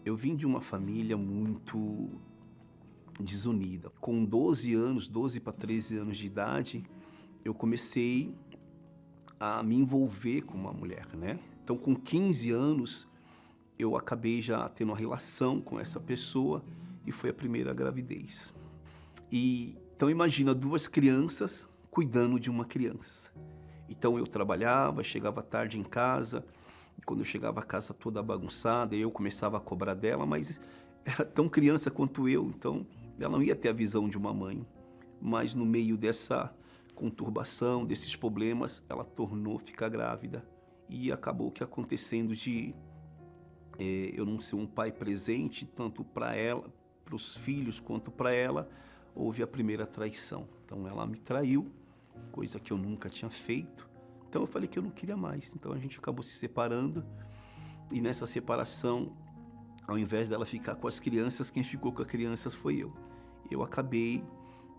Eu vim de uma família muito desunida. Com 12 anos, 12 para 13 anos de idade, eu comecei a me envolver com uma mulher, né. Então com 15 anos, eu acabei já tendo uma relação com essa pessoa e foi a primeira gravidez. Então imagina 2 crianças cuidando de uma criança. Então eu trabalhava, chegava tarde em casa, e quando eu chegava a casa toda bagunçada, eu começava a cobrar dela, mas era tão criança quanto eu, então ela não ia ter a visão de uma mãe. Mas no meio dessa conturbação, desses problemas, ela tornou ficar grávida. E acabou que acontecendo de eu não ser um pai presente, tanto para ela, para os filhos, quanto para ela, houve a primeira traição. Então ela me traiu, coisa que eu nunca tinha feito. Então eu falei que eu não queria mais. Então a gente acabou se separando. E nessa separação, ao invés dela ficar com as crianças, quem ficou com as crianças foi eu. Eu acabei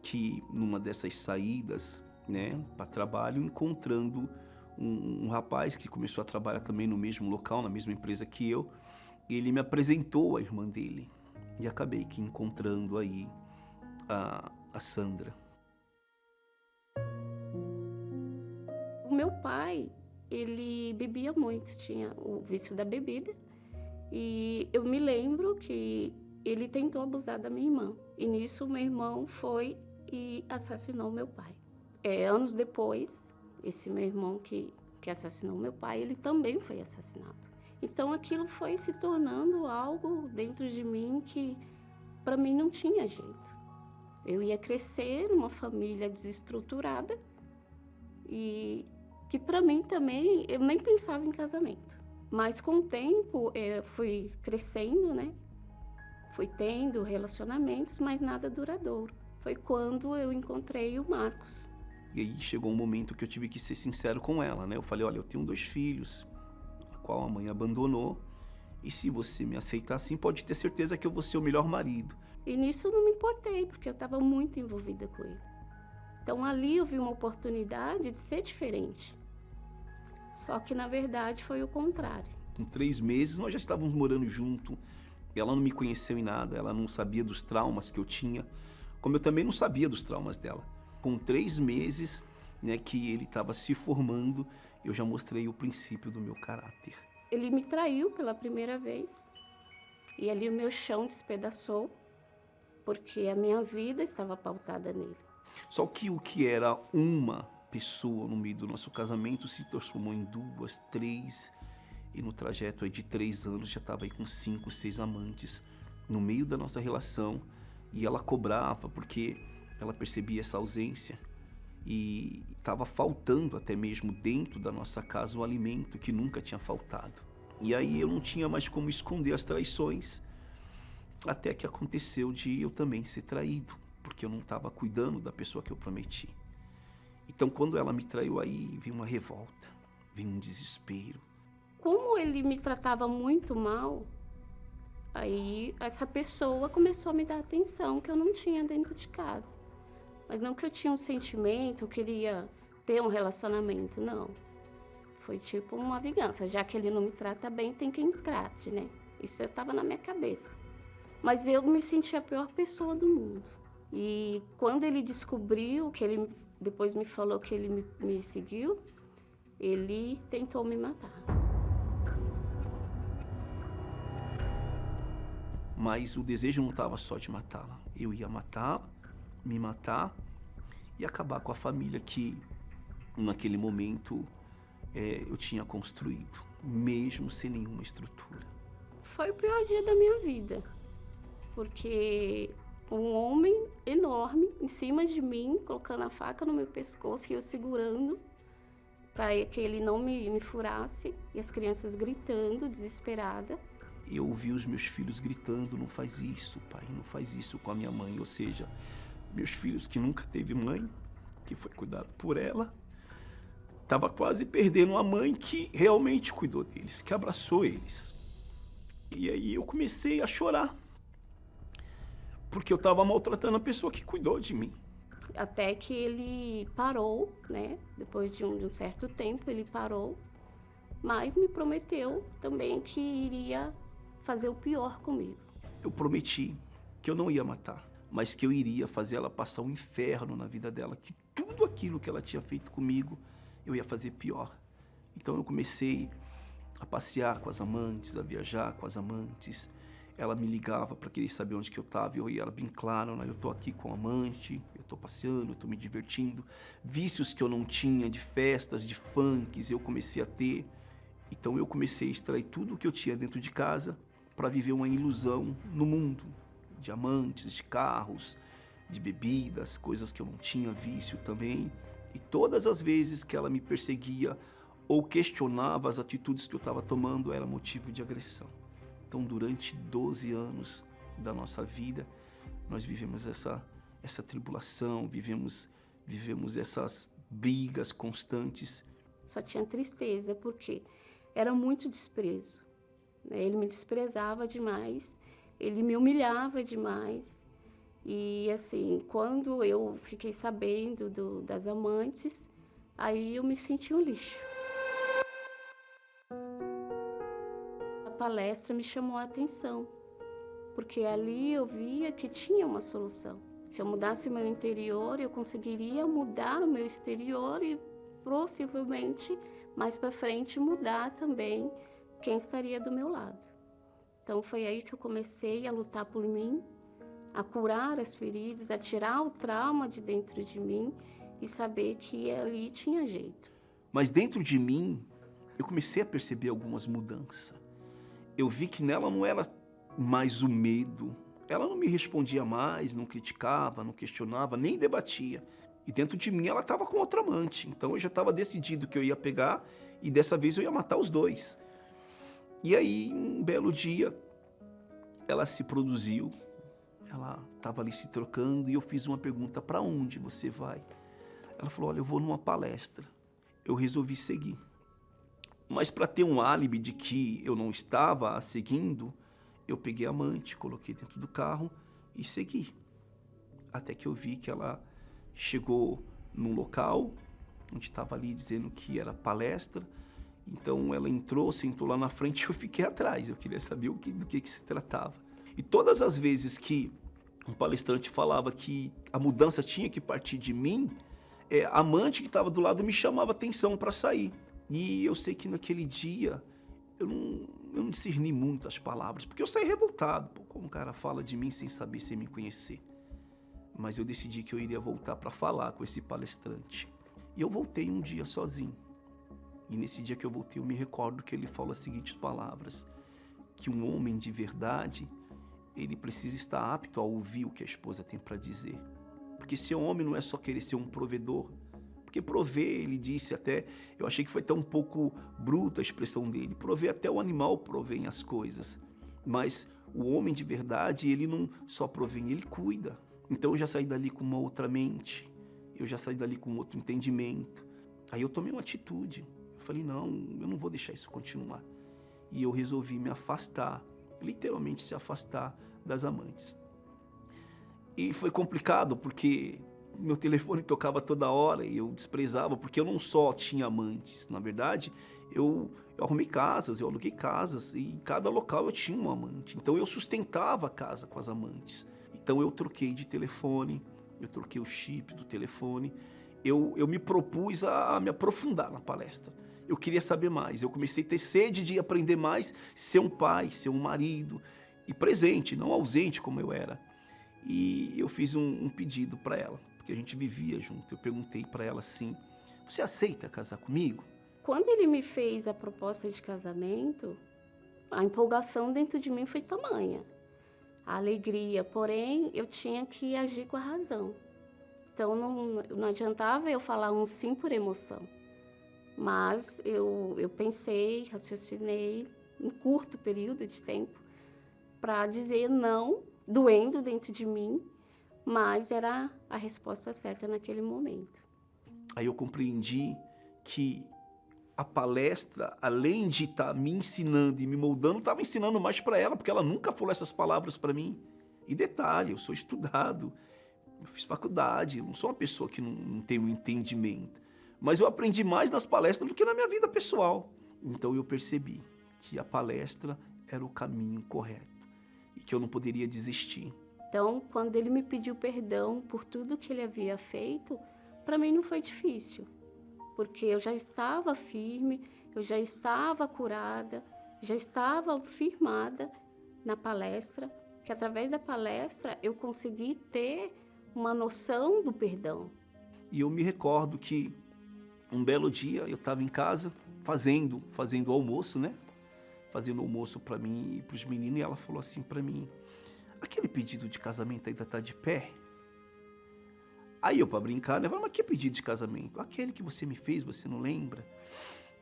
que numa dessas saídas, né, para trabalho, encontrando um rapaz que começou a trabalhar também no mesmo local, na mesma empresa que eu. E ele me apresentou a irmã dele. E acabei que encontrando aí a Sandra. O meu pai, ele bebia muito, tinha o vício da bebida, e eu me lembro que ele tentou abusar da minha irmã. E nisso meu irmão foi e assassinou meu pai. Anos depois, esse meu irmão que assassinou meu pai, ele também foi assassinado. Então aquilo foi se tornando algo dentro de mim que para mim não tinha jeito. Eu ia crescer numa família desestruturada e que para mim também eu nem pensava em casamento. Mas com o tempo eu fui crescendo, né? Fui tendo relacionamentos, mas nada duradouro. Foi quando eu encontrei o Marcos. E aí chegou um momento que eu tive que ser sincero com ela, né? Eu falei, olha, eu tenho 2 filhos, a qual a mãe abandonou, e se você me aceitar assim, pode ter certeza que eu vou ser o melhor marido. E nisso eu não me importei, porque eu estava muito envolvida com ele. Então ali eu vi uma oportunidade de ser diferente. Só que na verdade foi o contrário. Com 3 meses nós já estávamos morando junto. Ela não me conheceu em nada, ela não sabia dos traumas que eu tinha, como eu também não sabia dos traumas dela. Com 3 meses, né, que ele estava se formando, eu já mostrei o princípio do meu caráter. Ele me traiu pela primeira vez e ali o meu chão despedaçou, porque a minha vida estava pautada nele. Só que o que era uma pessoa no meio do nosso casamento se transformou em 2, 3, e no trajeto aí de 3 anos já estava aí com 5, 6 amantes no meio da nossa relação, e ela cobrava porque ela percebia essa ausência e estava faltando até mesmo dentro da nossa casa um alimento que nunca tinha faltado. E aí eu não tinha mais como esconder as traições, até que aconteceu de eu também ser traído, porque eu não estava cuidando da pessoa que eu prometi. Então quando ela me traiu, aí veio uma revolta, veio um desespero. Como ele me tratava muito mal, aí essa pessoa começou a me dar atenção que eu não tinha dentro de casa. Mas não que eu tinha um sentimento, eu queria ter um relacionamento, não. Foi tipo uma vingança, já que ele não me trata bem, tem quem trate, né? Isso eu tava na minha cabeça. Mas eu me senti a pior pessoa do mundo. E quando ele descobriu, que ele depois me falou que ele me seguiu, ele tentou me matar. Mas o desejo não estava só de matá-la. Eu ia matá-la, me matar e acabar com a família que, naquele momento, eu tinha construído, mesmo sem nenhuma estrutura. Foi o pior dia da minha vida, porque um homem enorme em cima de mim, colocando a faca no meu pescoço e eu segurando para que ele não me furasse, e as crianças gritando, desesperada. Eu ouvi os meus filhos gritando, não faz isso, pai, não faz isso com a minha mãe. Ou seja, meus filhos que nunca teve mãe, que foi cuidado por ela, estava quase perdendo uma mãe que realmente cuidou deles, que abraçou eles. E aí eu comecei a chorar, porque eu estava maltratando a pessoa que cuidou de mim. Até que ele parou, né? Depois de um certo tempo ele parou, mas me prometeu também que iria fazer o pior comigo. Eu prometi que eu não ia matar, mas que eu iria fazer ela passar um inferno na vida dela, que tudo aquilo que ela tinha feito comigo, eu ia fazer pior. Então eu comecei a passear com as amantes, a viajar com as amantes. Ela me ligava para querer saber onde que eu estava, e era bem claro, né? Eu estou aqui com a amante, eu estou passeando, eu estou me divertindo. Vícios que eu não tinha, de festas, de funks, eu comecei a ter. Então eu comecei a extrair tudo o que eu tinha dentro de casa para viver uma ilusão no mundo, de amantes, de carros, de bebidas, coisas que eu não tinha vício também. E todas as vezes que ela me perseguia ou questionava as atitudes que eu estava tomando, era motivo de agressão. Então, durante 12 anos da nossa vida, nós vivemos essa tribulação, vivemos essas brigas constantes. Só tinha tristeza, porque era muito desprezo, né? Ele me desprezava demais, ele me humilhava demais. E assim, quando eu fiquei sabendo das amantes, aí eu me senti um lixo. A palestra me chamou a atenção, porque ali eu via que tinha uma solução. Se eu mudasse o meu interior, eu conseguiria mudar o meu exterior e possivelmente mais para frente mudar também quem estaria do meu lado. Então foi aí que eu comecei a lutar por mim, a curar as feridas, a tirar o trauma de dentro de mim e saber que ali tinha jeito. Mas dentro de mim, eu comecei a perceber algumas mudanças. Eu vi que nela não era mais o medo. Ela não me respondia mais, não criticava, não questionava, nem debatia. E dentro de mim ela estava com outra amante. Então eu já estava decidido que eu ia pegar e dessa vez eu ia matar os dois. E aí, um belo dia, ela se produziu. Ela estava ali se trocando e eu fiz uma pergunta: para onde você vai? Ela falou: olha, eu vou numa palestra. Eu resolvi seguir. Mas para ter um álibi de que eu não estava a seguindo, eu peguei a amante, coloquei dentro do carro e segui. Até que eu vi que ela chegou num local onde estava ali dizendo que era palestra. Então ela entrou, sentou lá na frente e eu fiquei atrás. Eu queria saber do que se tratava. E todas as vezes que um palestrante falava que a mudança tinha que partir de mim, a amante que estava do lado me chamava atenção para sair. E eu sei que naquele dia eu não discerni muito as palavras, porque eu saí revoltado. Pô, como o cara fala de mim sem saber, sem me conhecer. Mas eu decidi que eu iria voltar para falar com esse palestrante. E eu voltei um dia sozinho. E nesse dia que eu voltei, eu me recordo que ele falou as seguintes palavras: que um homem de verdade, ele precisa estar apto a ouvir o que a esposa tem para dizer. Porque ser homem não é só querer ser um provedor. Porque prover, ele disse até, eu achei que foi até um pouco bruta a expressão dele, prover até o animal provém as coisas. Mas o homem de verdade, ele não só provém, ele cuida. Então eu já saí dali com uma outra mente, eu já saí dali com outro entendimento. Aí eu tomei uma atitude, eu falei, não, eu não vou deixar isso continuar. E eu resolvi me afastar, literalmente se afastar das amantes. E foi complicado, porque meu telefone tocava toda hora e eu desprezava, porque eu não só tinha amantes, na verdade, eu arrumei casas, eu aluguei casas, e em cada local eu tinha uma amante. Então eu sustentava a casa com as amantes. Então eu troquei de telefone, eu troquei o chip do telefone, eu me propus a me aprofundar na palestra. Eu queria saber mais, eu comecei a ter sede de aprender mais, ser um pai, ser um marido, e presente, não ausente como eu era. E eu fiz um pedido para ela, porque a gente vivia junto. Eu perguntei para ela assim: você aceita casar comigo? Quando ele me fez a proposta de casamento, a empolgação dentro de mim foi tamanha, a alegria, porém eu tinha que agir com a razão. Então não adiantava eu falar um sim por emoção, mas eu pensei, raciocinei em curto período de tempo para dizer não, doendo dentro de mim, mas era a resposta certa naquele momento. Aí eu compreendi que a palestra, além de estar me ensinando e me moldando, estava ensinando mais para ela, porque ela nunca falou essas palavras para mim. E detalhe, eu sou estudado, eu fiz faculdade, eu não sou uma pessoa que não tem um entendimento. Mas eu aprendi mais nas palestras do que na minha vida pessoal. Então eu percebi que a palestra era o caminho correto e que eu não poderia desistir. Então, quando ele me pediu perdão por tudo que ele havia feito, para mim não foi difícil, porque eu já estava firme, eu já estava curada, já estava firmada na palestra, que através da palestra eu consegui ter uma noção do perdão. E eu me recordo que um belo dia eu estava em casa fazendo almoço, né? Fazendo almoço para mim e para os meninos, e ela falou assim para mim: aquele pedido de casamento ainda está de pé? Aí eu, para brincar, né, falei: mas que pedido de casamento? Aquele que você me fez, você não lembra?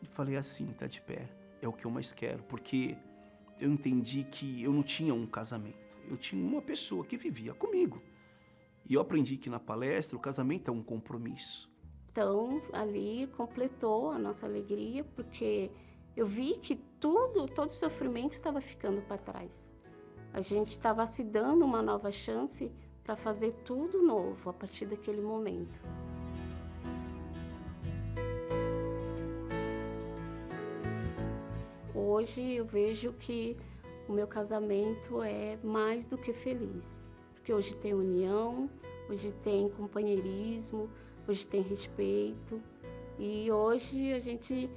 E falei: assim, está de pé, é o que eu mais quero, porque eu entendi que eu não tinha um casamento, eu tinha uma pessoa que vivia comigo. E eu aprendi que na palestra o casamento é um compromisso. Então, ali completou a nossa alegria, porque eu vi que todo o sofrimento estava ficando para trás. A gente estava se dando uma nova chance para fazer tudo novo a partir daquele momento. Hoje eu vejo que o meu casamento é mais do que feliz, porque hoje tem união, hoje tem companheirismo, hoje tem respeito, e hoje a gente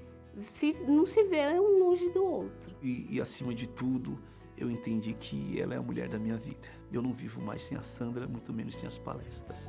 não se vê um longe do outro. E acima de tudo, eu entendi que ela é a mulher da minha vida. Eu não vivo mais sem a Sandra, muito menos sem as palestras.